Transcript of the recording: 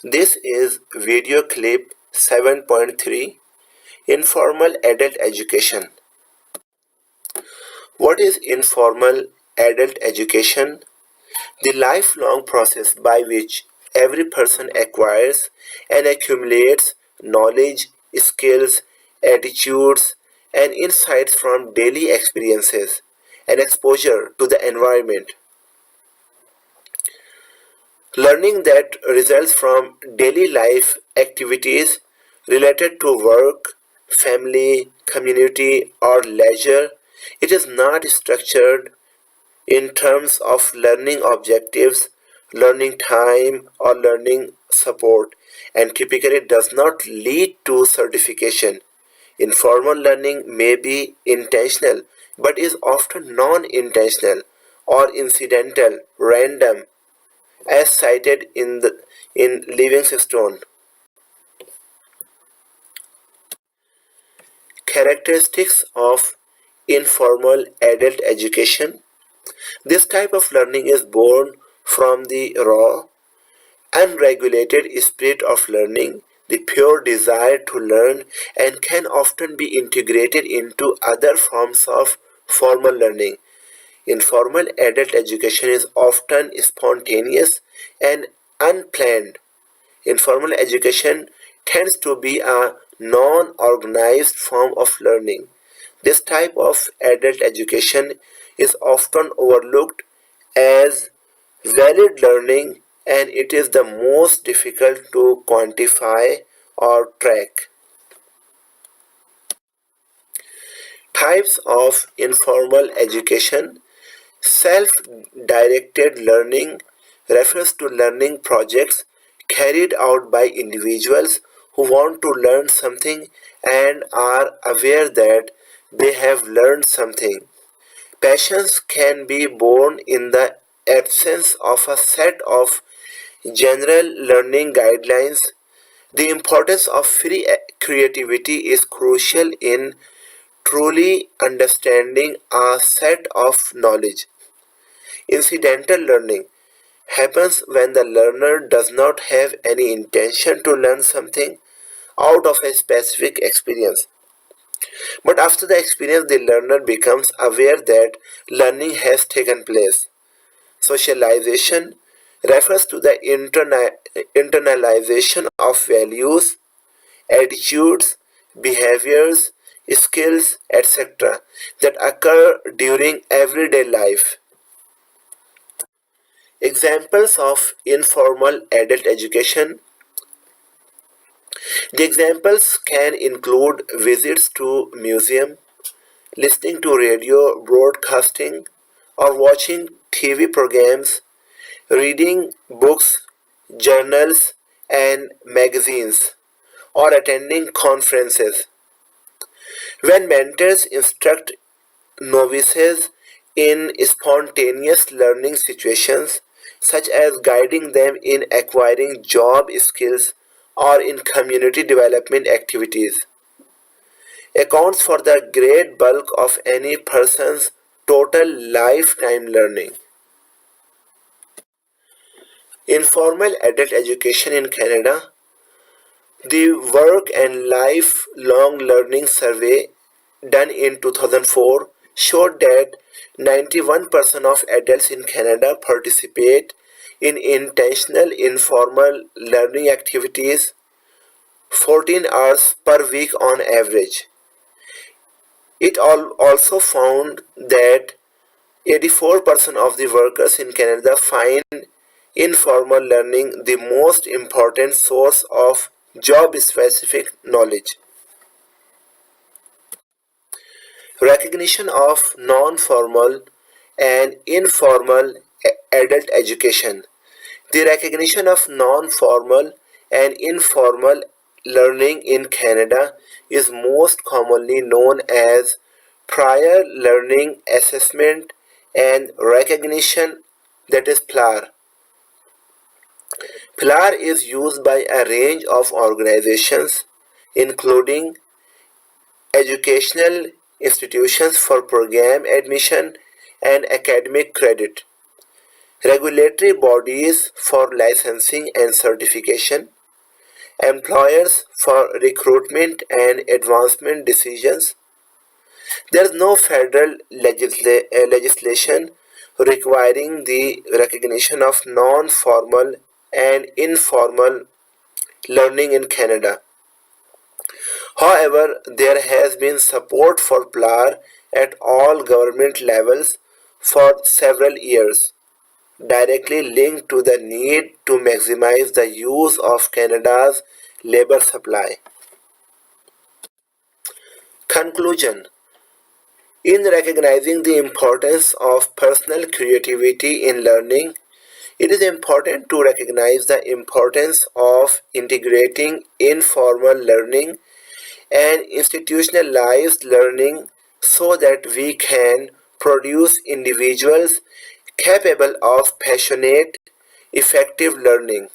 This is video clip 7.3 Informal Adult Education. What is informal adult education? The lifelong process by which every person acquires and accumulates knowledge, skills, attitudes, and insights from daily experiences and exposure to the environment. Learning that results from daily life activities related to work, family, community, or leisure. It is not structured in terms of learning objectives, learning time, or learning support, and typically does not lead to certification. Informal learning may be intentional but is often non intentional or incidental, random, as cited in Livingstone. Characteristics of informal adult education. This type of learning is born from the raw, unregulated spirit of learning, the pure desire to learn, and can often be integrated into other forms of formal learning. Informal adult education is often spontaneous and unplanned. Informal education tends to be a non-organized form of learning. This type of adult education is often overlooked as valid learning, and it is the most difficult to quantify or track. Types of informal education. Self-directed learning refers to learning projects carried out by individuals who want to learn something and are aware that they have learned something. Passions can be born in the absence of a set of general learning guidelines. The importance of free creativity is crucial in truly understanding a set of knowledge. Incidental learning happens when the learner does not have any intention to learn something out of a specific experience. But after the experience, the learner becomes aware that learning has taken place. Socialization refers to the internalization of values, attitudes, behaviors, skills, etc., that occur during everyday life. Examples of informal adult education. The examples can include visits to museum, listening to radio broadcasting, or watching TV programs, reading books, journals, and magazines, or attending conferences. When mentors instruct novices in spontaneous learning situations, such as guiding them in acquiring job skills or in community development activities, accounts for the great bulk of any person's total lifetime learning. Informal adult education in Canada. The Work and Lifelong Learning Survey done in 2004 showed that 91% of adults in Canada participate in intentional informal learning activities 14 hours per week on average. It also found that 84% of the workers in Canada find informal learning the most important source of job specific knowledge. Recognition of non formal and informal adult education. The recognition of non formal and informal learning in Canada is most commonly known as prior learning assessment and recognition, that is PLAR. PLAR is used by a range of organizations, including educational institutions for program admission and academic credit. regulatory bodies for licensing and certification, employers for recruitment and advancement decisions. There is no federal legislation requiring the recognition of non-formal and informal learning in Canada. However, there has been support for PLAR at all government levels for several years, directly linked to the need to maximize the use of Canada's labor supply. Conclusion: in recognizing the importance of personal creativity in learning, it is important to recognize the importance of integrating informal learning and institutionalized learning so that we can produce individuals capable of passionate, effective learning.